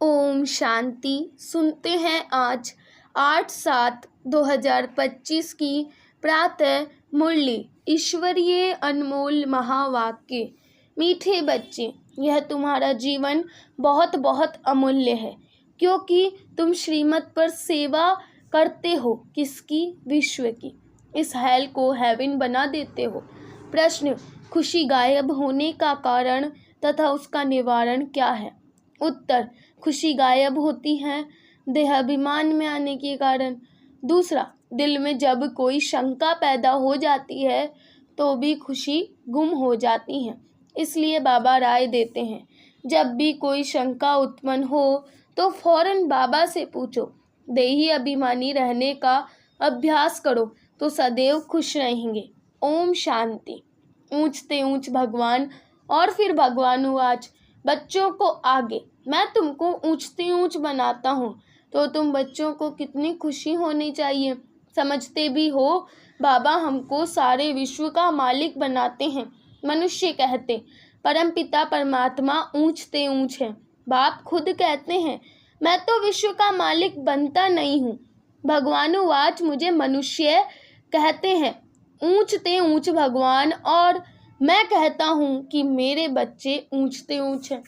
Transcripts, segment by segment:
ओम शांति। सुनते हैं आज 8/7/2025 की प्रातः मुरली। ईश्वरीय अनमोल महावाक्य। मीठे बच्चे, यह तुम्हारा जीवन बहुत बहुत अमूल्य है, क्योंकि तुम श्रीमत पर सेवा करते हो। किसकी? विश्व की। इस हेल को हेवन बना देते हो। प्रश्न: खुशी गायब होने का कारण तथा उसका निवारण क्या है? उत्तर: खुशी गायब होती है देहाभिमान में आने के कारण। दूसरा, दिल में जब कोई शंका पैदा हो जाती है तो भी खुशी गुम हो जाती है। इसलिए बाबा राय देते हैं, जब भी कोई शंका उत्पन्न हो तो फौरन बाबा से पूछो। देही अभिमानी रहने का अभ्यास करो तो सदैव खुश रहेंगे। ओम शांति। ऊंचते ऊंच भगवान और फिर भगवानुवाच: बच्चों को आगे मैं तुमको ऊंचते ऊंच बनाता हूँ, तो तुम बच्चों को कितनी खुशी होनी चाहिए। समझते भी हो बाबा हमको सारे विश्व का मालिक बनाते हैं। मनुष्य कहते परमपिता परमात्मा ऊंचते ऊंच है। बाप खुद कहते हैं मैं तो विश्व का मालिक बनता नहीं हूँ। भगवानुवाच: मुझे मनुष्य कहते हैं ऊंचते ऊंच भगवान, और मैं कहता हूँ कि मेरे बच्चे ऊंचते ऊंच हैं।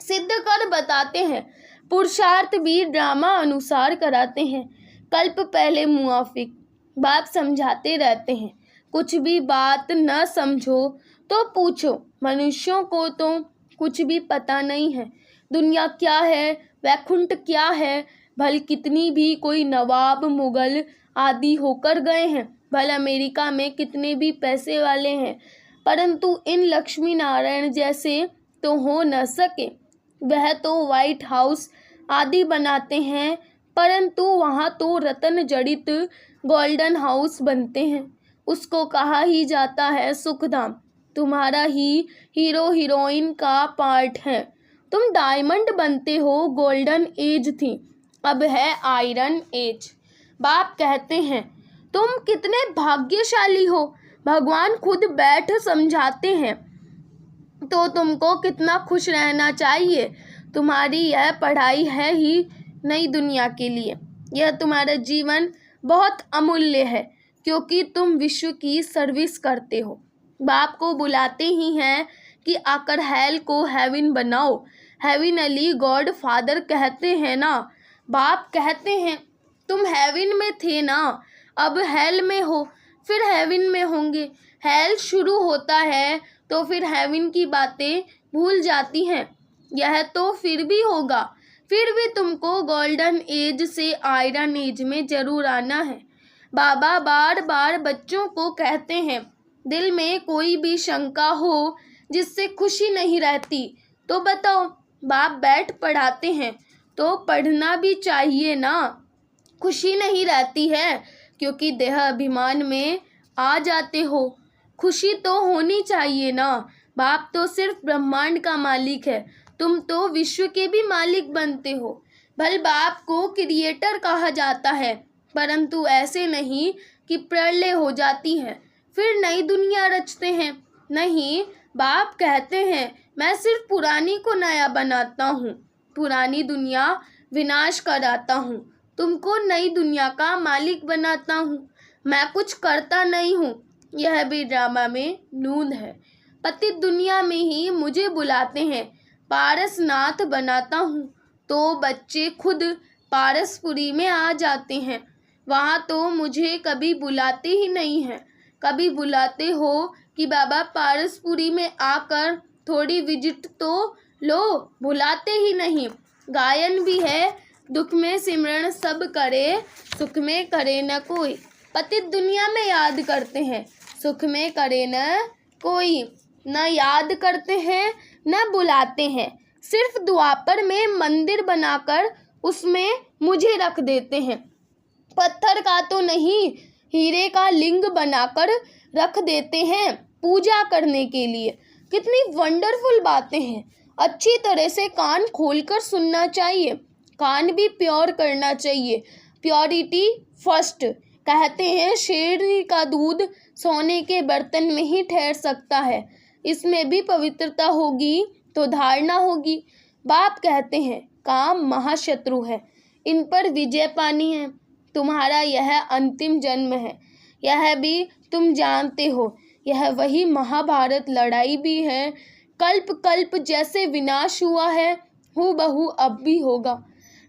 सिद्ध कर बताते हैं। पुरुषार्थ भी ड्रामा अनुसार कराते हैं। कल्प पहले मुआफिक। बाप समझाते रहते हैं, कुछ भी बात न समझो तो पूछो। मनुष्यों को तो कुछ भी पता नहीं है। दुनिया क्या है, वैकुंठ क्या है, भल कितनी भी कोई नवाब मुगल आदि होकर गए हैं, भल अमेरिका में कितने भी पैसे वाले हैं, परंतु इन लक्ष्मी नारायण जैसे तो हो न सके। वह तो व्हाइट हाउस आदि बनाते हैं, परंतु वहाँ तो रत्न जड़ित गोल्डन हाउस बनते हैं। उसको कहा ही जाता है सुखधाम। तुम्हारा ही हीरो हीरोइन का पार्ट है। तुम डायमंड बनते हो। गोल्डन एज थी, अब है आयरन एज। बाप कहते हैं तुम कितने भाग्यशाली हो। भगवान खुद बैठ समझाते हैं, तो तुमको कितना खुश रहना चाहिए। तुम्हारी यह पढ़ाई है ही नई दुनिया के लिए। यह तुम्हारा जीवन बहुत अमूल्य है, क्योंकि तुम विश्व की सर्विस करते हो। बाप को बुलाते ही हैं कि आकर हेल को हेवन बनाओ। हेविनली गॉड फादर कहते हैं ना। बाप कहते हैं तुम हेवन में थे ना, अब हेल में हो, फिर हेवन में होंगे। हेल शुरू होता है तो फिर हेवन की बातें भूल जाती हैं। यह तो फिर भी होगा, फिर भी तुमको गोल्डन एज से आयरन एज में जरूर आना है। बाबा बार बार बच्चों को कहते हैं, दिल में कोई भी शंका हो जिससे खुशी नहीं रहती तो बताओ। बाप बैठ पढ़ाते हैं तो पढ़ना भी चाहिए ना। खुशी नहीं रहती है क्योंकि देह अभिमान में आ जाते हो। खुशी तो होनी चाहिए ना। बाप तो सिर्फ ब्रह्मांड का मालिक है, तुम तो विश्व के भी मालिक बनते हो। भल बाप को क्रिएटर कहा जाता है, परंतु ऐसे नहीं कि प्रलय हो जाती है फिर नई दुनिया रचते हैं। नहीं, बाप कहते हैं मैं सिर्फ पुरानी को नया बनाता हूँ, पुरानी दुनिया विनाश कराता हूँ, तुमको नई दुनिया का मालिक बनाता हूँ। मैं कुछ करता नहीं हूँ। यह भी ड्रामा में नूंद है। पतित दुनिया में ही मुझे बुलाते हैं, पारसनाथ बनाता हूँ, तो बच्चे खुद पारसपुरी में आ जाते हैं। वहाँ तो मुझे कभी बुलाते ही नहीं हैं। कभी बुलाते हो कि बाबा पारसपुरी में आकर थोड़ी विजिट तो लो, बुलाते ही नहीं। गायन भी है, दुख में सिमरण सब करे, सुख में करे न कोई। पतित दुनिया में याद करते हैं, सुख में करे न कोई। न याद करते हैं न बुलाते हैं। सिर्फ द्वापर में मंदिर बनाकर उसमें मुझे रख देते हैं। पत्थर का तो नहीं, हीरे का लिंग बनाकर रख देते हैं पूजा करने के लिए। कितनी वंडरफुल बातें हैं। अच्छी तरह से कान खोलकर सुनना चाहिए। कान भी प्योर करना चाहिए। Purity first. कहते हैं शेरनी का दूध सोने के बर्तन में ही ठहर सकता है। इसमें भी पवित्रता होगी तो धारणा होगी। बाप कहते हैं काम महाशत्रु है, इन पर विजय पानी है। तुम्हारा यह अंतिम जन्म है, यह भी तुम जानते हो। यह वही महाभारत लड़ाई भी है। कल्प कल्प जैसे विनाश हुआ है, हूबहू अब भी होगा।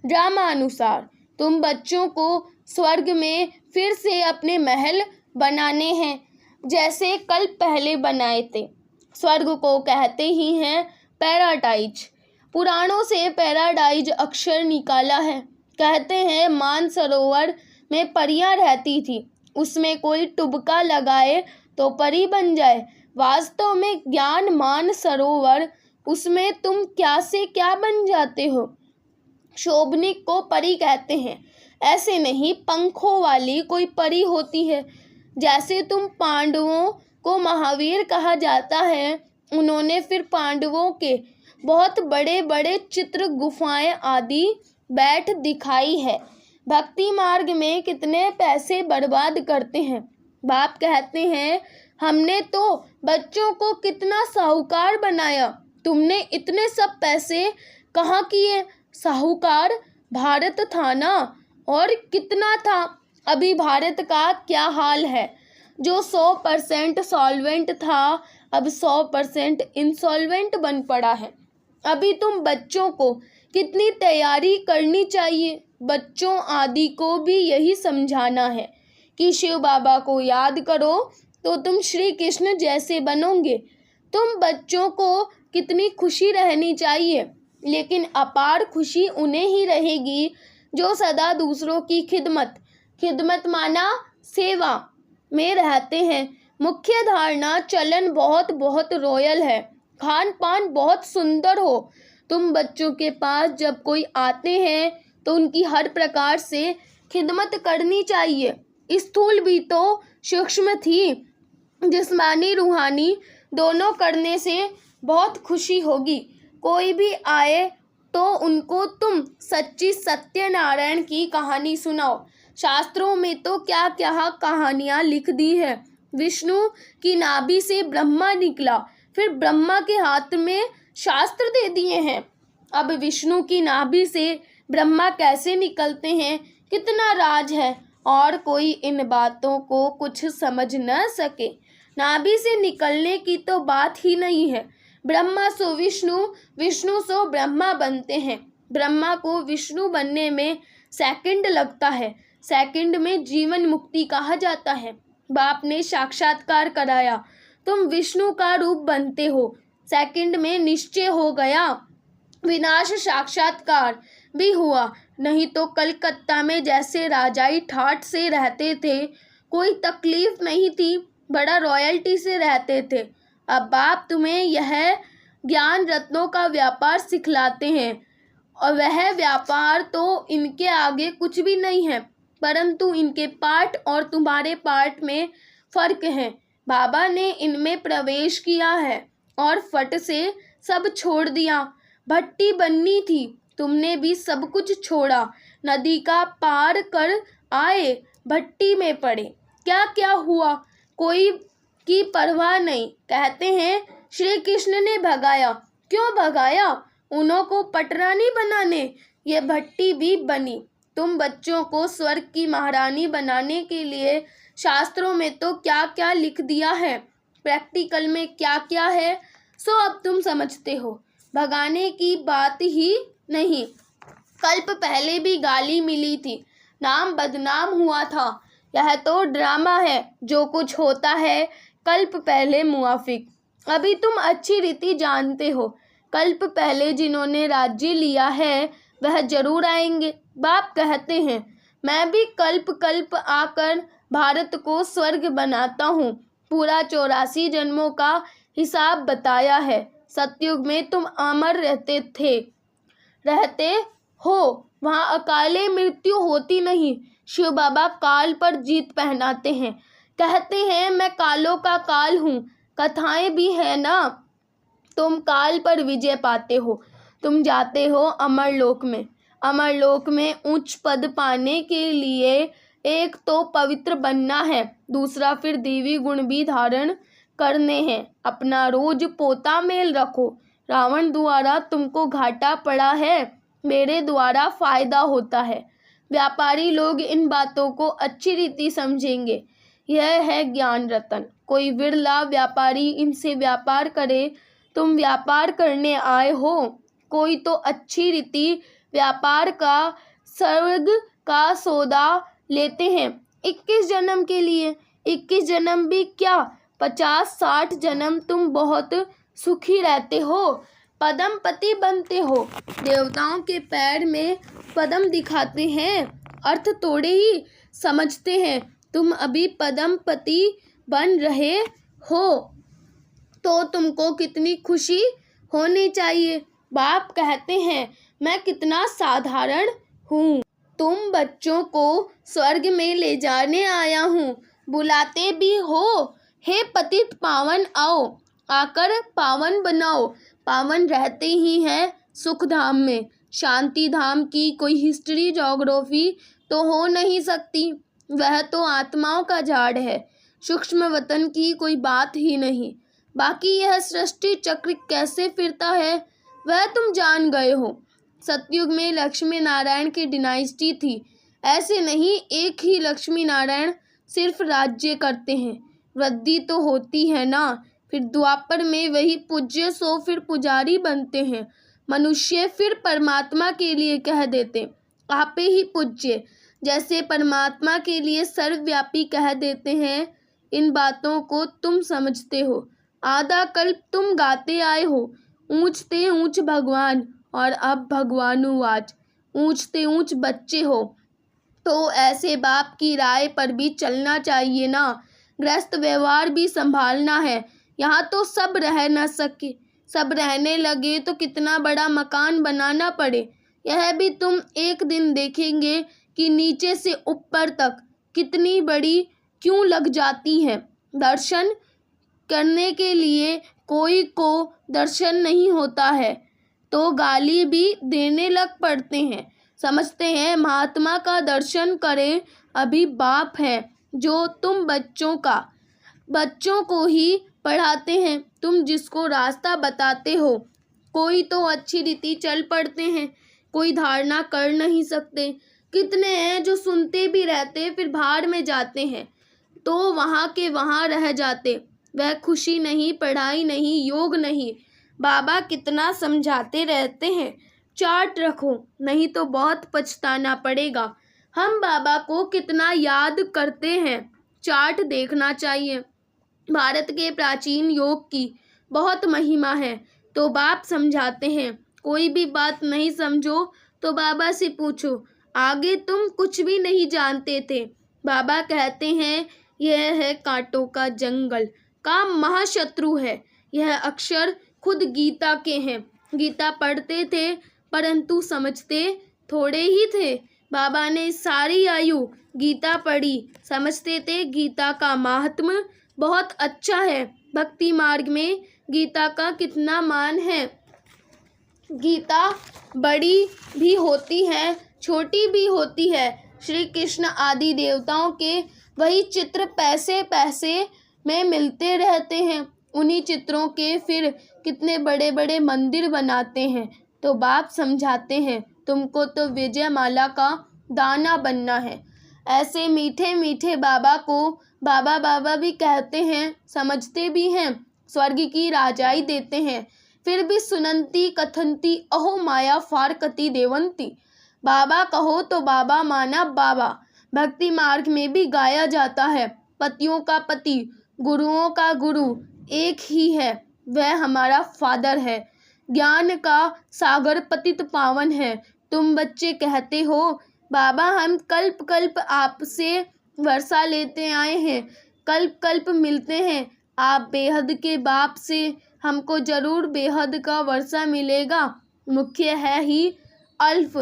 ड्रामानुसार तुम बच्चों को स्वर्ग में फिर से अपने महल बनाने हैं, जैसे कल पहले बनाए थे। स्वर्ग को कहते ही हैं पैराडाइज। पुराणों से पैराडाइज अक्षर निकाला है। कहते हैं मानसरोवर में परियां रहती थी, उसमें कोई टुबका लगाए तो परी बन जाए। वास्तव में ज्ञान मानसरोवर, उसमें तुम क्या से क्या बन जाते हो। शोभनिक को परी कहते हैं, ऐसे नहीं पंखों वाली कोई परी होती है। जैसे तुम पांडवों को महावीर कहा जाता है, उन्होंने फिर पांडवों के बहुत बड़े बड़े चित्र, गुफाएं आदि बैठ दिखाई है। भक्ति मार्ग में कितने पैसे बर्बाद करते हैं। बाप कहते हैं हमने तो बच्चों को कितना साहूकार बनाया, तुमने इतने सब पैसे कहाँ किए। साहूकार भारत था ना, और कितना था। अभी भारत का क्या हाल है, जो 100% सॉल्वेंट था अब 100% इंसॉल्वेंट बन पड़ा है। अभी तुम बच्चों को कितनी तैयारी करनी चाहिए। बच्चों आदि को भी यही समझाना है कि शिव बाबा को याद करो तो तुम श्री कृष्ण जैसे बनोगे। तुम बच्चों को कितनी खुशी रहनी चाहिए, लेकिन अपार खुशी उन्हें ही रहेगी जो सदा दूसरों की खिदमत माना सेवा में रहते हैं। मुख्य धारणा चलन बहुत बहुत रॉयल है, खान पान बहुत सुंदर हो। तुम बच्चों के पास जब कोई आते हैं तो उनकी हर प्रकार से खिदमत करनी चाहिए। स्थूल भी तो सूक्ष्म थी, जिस्मानी रूहानी दोनों करने से बहुत खुशी होगी। कोई भी आए तो उनको तुम सच्ची सत्यनारायण की कहानी सुनाओ। शास्त्रों में तो क्या क्या कहानियाँ लिख दी है। विष्णु की नाभि से ब्रह्मा निकला, फिर ब्रह्मा के हाथ में शास्त्र दे दिए हैं। अब विष्णु की नाभि से ब्रह्मा कैसे निकलते हैं, कितना राज है, और कोई इन बातों को कुछ समझ न सके। नाभि से निकलने की तो बात ही नहीं है। ब्रह्मा सो विष्णु, विष्णु सो ब्रह्मा बनते हैं। ब्रह्मा को विष्णु बनने में सेकंड लगता है। सेकंड में जीवन मुक्ति कहा जाता है। बाप ने साक्षात्कार कराया, तुम विष्णु का रूप बनते हो। सेकंड में निश्चय हो गया, विनाश साक्षात्कार भी हुआ। नहीं तो कलकत्ता में जैसे राजाई ठाठ से रहते थे, कोई तकलीफ नहीं थी, बड़ा रॉयल्टी से रहते थे। अब बाप तुम्हें यह ज्ञान रत्नों का व्यापार सिखलाते हैं, और वह व्यापार तो इनके आगे कुछ भी नहीं है, परंतु इनके पार्ट और तुम्हारे पार्ट में फर्क है। बाबा ने इनमें प्रवेश किया है और फट से सब छोड़ दिया। भट्टी बननी थी, तुमने भी सब कुछ छोड़ा। नदी का पार कर आए, भट्टी में पड़े। क्या क्या हुआ, कोई की परवाह नहीं। कहते हैं श्री कृष्ण ने भगाया। क्यों भगाया? उन्हों को पटरानी बनाने। ये भट्टी भी बनी। तुम बच्चों को स्वर्ग की महारानी बनाने के लिए शास्त्रों में तो क्या क्या लिख दिया है, प्रैक्टिकल में क्या क्या है, सो अब तुम समझते हो। भगाने की बात ही नहीं। कल्प पहले भी गाली मिली थी, नाम बदनाम हुआ था। यह तो ड्रामा है, जो कुछ होता है कल्प पहले मुआफिक। अभी तुम अच्छी रीति जानते हो, कल्प पहले जिन्होंने राज्य लिया है वह जरूर आएंगे। बाप कहते हैं मैं भी कल्प कल्प आकर भारत को स्वर्ग बनाता हूँ। पूरा 84 जन्मों का हिसाब बताया है। सतयुग में तुम अमर रहते हो, वहाँ अकाले मृत्यु होती नहीं। शिव बाबा काल पर जीत पहनाते हैं। कहते हैं मैं कालों का काल हूँ। कथाएं भी है ना, तुम काल पर विजय पाते हो। तुम जाते हो अमरलोक में। अमरलोक में उच्च पद पाने के लिए एक तो पवित्र बनना है, दूसरा फिर देवी गुण भी धारण करने हैं। अपना रोज पोता मेल रखो, रावण द्वारा तुमको घाटा पड़ा है, मेरे द्वारा फायदा होता है। व्यापारी लोग इन बातों को अच्छी रीति समझेंगे। यह है ज्ञान रतन। कोई विरला व्यापारी इनसे व्यापार करे। तुम व्यापार करने आए हो, कोई तो अच्छी रीति व्यापार का स्वर्ग का सौदा लेते हैं 21 जन्म के लिए। 21 जन्म भी क्या, 50-60 जन्म तुम बहुत सुखी रहते हो, पद्मपति बनते हो। देवताओं के पैर में पद्म दिखाते हैं, अर्थ थोड़े ही समझते हैं। तुम अभी पद्मपति बन रहे हो तो तुमको कितनी खुशी होनी चाहिए। बाप कहते हैं, मैं कितना साधारण हूँ, तुम बच्चों को स्वर्ग में ले जाने आया हूँ। बुलाते भी हो, हे पतित पावन आओ, आकर पावन बनाओ। पावन रहते ही हैं सुख धाम में। शांति धाम की कोई हिस्ट्री ज्योग्राफी तो हो नहीं सकती, वह तो आत्माओं का झाड़ है। सूक्ष्म वतन की कोई बात ही नहीं। बाकी यह सृष्टि चक्र कैसे फिरता है वह तुम जान गए हो। सतयुग में लक्ष्मी नारायण की डिनाइस्टी थी, ऐसे नहीं एक ही लक्ष्मी नारायण सिर्फ राज्य करते हैं। वृद्धि तो होती है ना, फिर द्वापर में वही पूज्य सो फिर पुजारी बनते हैं। मनुष्य फिर परमात्मा के लिए कह देते आपे ही पूज्य, जैसे परमात्मा के लिए सर्वव्यापी कह देते हैं। इन बातों को तुम समझते हो। आधा कल्प तुम गाते आए हो, ऊंचते ऊंच भगवान, और अब भगवानुवाच, ऊंचते ऊंच बच्चे हो। तो ऐसे बाप की राय पर भी चलना चाहिए ना। गृहस्थ व्यवहार भी संभालना है। यहाँ तो सब रह न सके, सब रहने लगे तो कितना बड़ा मकान बनाना पड़े। यह भी तुम एक दिन देखेंगे कि नीचे से ऊपर तक कितनी बड़ी क्यों लग जाती है। दर्शन करने के लिए कोई को दर्शन नहीं होता है तो गाली भी देने लग पड़ते हैं। समझते हैं महात्मा का दर्शन करें, अभी बाप है जो तुम बच्चों को ही पढ़ाते हैं। तुम जिसको रास्ता बताते हो, कोई तो अच्छी रीति चल पड़ते हैं, कोई धारणा कर नहीं सकते। कितने हैं जो सुनते भी रहते फिर भाड़ में जाते हैं, तो वहाँ के वहाँ रह जाते। वह खुशी नहीं, पढ़ाई नहीं, योग नहीं। बाबा कितना समझाते रहते हैं, चार्ट रखो नहीं तो बहुत पछताना पड़ेगा। हम बाबा को कितना याद करते हैं, चार्ट देखना चाहिए। भारत के प्राचीन योग की बहुत महिमा है तो बाप समझाते हैं। कोई भी बात नहीं समझो तो बाबा से पूछो, आगे तुम कुछ भी नहीं जानते थे। बाबा कहते हैं यह है कांटों का जंगल का महाशत्रु है। यह अक्षर खुद गीता के हैं। गीता पढ़ते थे परंतु समझते थोड़े ही थे। बाबा ने सारी आयु गीता पढ़ी, समझते थे गीता का महात्म्य बहुत अच्छा है। भक्ति मार्ग में गीता का कितना मान है। गीता बड़ी भी होती है, छोटी भी होती है। श्री कृष्ण आदि देवताओं के वही चित्र पैसे पैसे में मिलते रहते हैं। उन्हीं चित्रों के फिर कितने बड़े बड़े मंदिर बनाते हैं। तो बाप समझाते हैं तुमको तो विजय माला का दाना बनना है। ऐसे मीठे मीठे बाबा को बाबा बाबा भी कहते हैं, समझते भी हैं, स्वर्ग की राजाई देते हैं। फिर भी सुनंती कथंती अहो माया फारकती देवंती। बाबा कहो तो बाबा माना बाबा। भक्ति मार्ग में भी गाया जाता है, पतियों का पति गुरुओं का गुरु एक ही है, वह हमारा फादर है। ज्ञान का सागर पतित पावन है। तुम बच्चे कहते हो बाबा हम कल्प कल्प आपसे वर्षा लेते आए हैं, कल्प कल्प मिलते हैं। आप बेहद के बाप से हमको जरूर बेहद का वर्षा मिलेगा। मुख्य है ही अल्फ,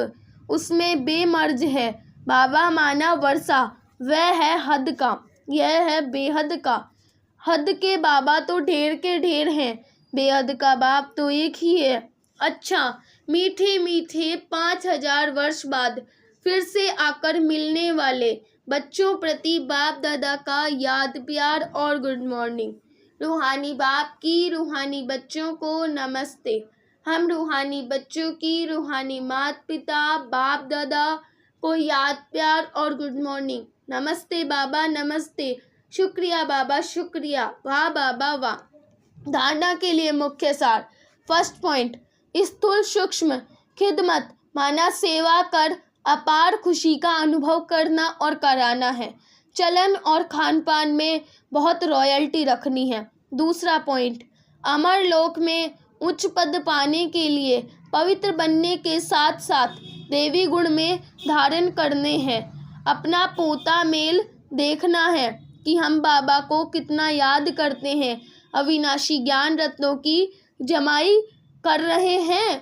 उसमें बेमर्ज है। बाबा माना वर्षा, वह है हद का, यह है बेहद का। हद के बाबा तो ढेर के ढेर हैं, बेहद का बाप तो एक ही है। अच्छा, मीठे मीठे 5000 वर्ष बाद फिर से आकर मिलने वाले बच्चों प्रति बाप दादा का याद प्यार और गुड मॉर्निंग। रूहानी बाप की रूहानी बच्चों को नमस्ते। हम रूहानी बच्चों की रूहानी माता पिता बाप दादा को याद प्यार और गुड मॉर्निंग। नमस्ते बाबा नमस्ते, शुक्रिया बाबा शुक्रिया, वाह बाबा वाह। धारणा के लिए मुख्य सार। फर्स्ट पॉइंट, स्थूल सूक्ष्म खिदमत माना सेवा कर अपार खुशी का अनुभव करना और कराना है। चलन और खान पान में बहुत रॉयल्टी रखनी है। दूसरा पॉइंट, अमर लोक में उच्च पद पाने के लिए पवित्र बनने के साथ साथ देवी गुण में धारण करने हैं। अपना पोता मेल देखना है कि हम बाबा को कितना याद करते हैं। अविनाशी ज्ञान रत्नों की जमाई कर रहे हैं।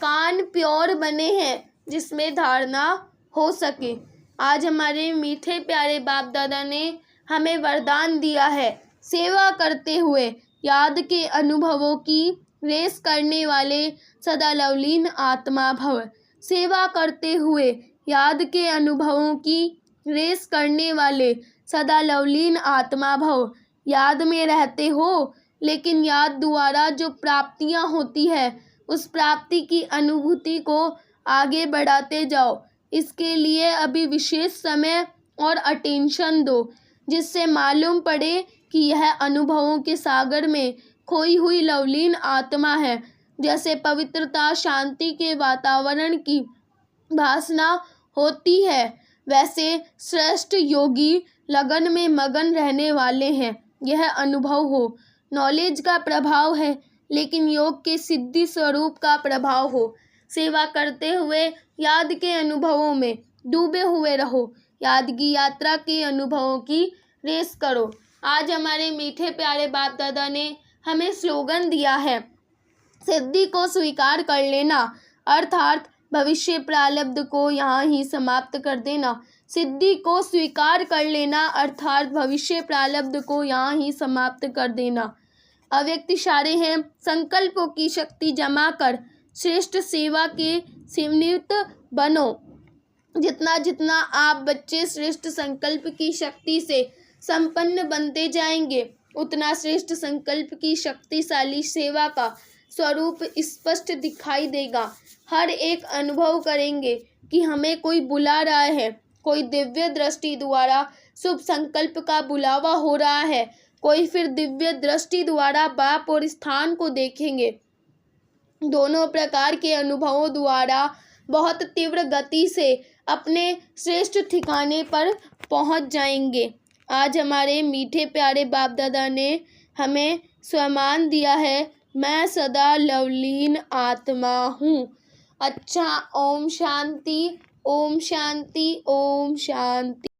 कान प्योर बने हैं जिसमें धारणा हो सके। आज हमारे मीठे प्यारे बाप दादा ने हमें वरदान दिया है, सेवा करते हुए याद के अनुभवों की रेस करने वाले सदा लवलीन आत्मा भव। सेवा करते हुए याद के अनुभवों की रेस करने वाले सदा लवलीन आत्मा भव। याद में रहते हो लेकिन याद द्वारा जो प्राप्तियां होती है उस प्राप्ति की अनुभूति को आगे बढ़ाते जाओ। इसके लिए अभी विशेष समय और अटेंशन दो जिससे मालूम पड़े कि यह अनुभवों के सागर में खोई हुई लवलीन आत्मा है। जैसे पवित्रता शांति के वातावरण की भासना होती है वैसे श्रेष्ठ योगी लगन में मगन रहने वाले हैं। यह अनुभव हो। नॉलेज का प्रभाव है लेकिन योग के सिद्धि स्वरूप का प्रभाव हो। सेवा करते हुए याद के अनुभवों में डूबे हुए रहो। याद की यात्रा के अनुभवों की रेस करो। आज हमारे मीठे प्यारे बाप दादा ने हमें स्लोगन दिया है, सिद्धि को स्वीकार कर लेना अर्थात भविष्य प्रारब्ध को यहाँ ही समाप्त कर देना। सिद्धि को स्वीकार कर लेना अर्थात भविष्य प्रारब्ध को यहाँ ही समाप्त कर देना। अव्यक्त इशारे हैं, संकल्पों की शक्ति जमा कर श्रेष्ठ सेवा के सिमनित बनो। जितना जितना आप बच्चे श्रेष्ठ संकल्प की शक्ति से संपन्न बनते जाएंगे उतना श्रेष्ठ संकल्प की शक्तिशाली सेवा का स्वरूप स्पष्ट दिखाई देगा। हर एक अनुभव करेंगे कि हमें कोई बुला रहा है, कोई दिव्य दृष्टि द्वारा शुभ संकल्प का बुलावा हो रहा है, कोई फिर दिव्य दृष्टि द्वारा बाप और स्थान को देखेंगे। दोनों प्रकार के अनुभवों द्वारा बहुत तीव्र गति से अपने श्रेष्ठ ठिकाने पर पहुंच जाएंगे। आज हमारे मीठे प्यारे बाप दादा ने हमें स्वमान दिया है, मैं सदा लवलीन आत्मा हूँ। अच्छा, ओम शांति ओम शांति ओम शांति।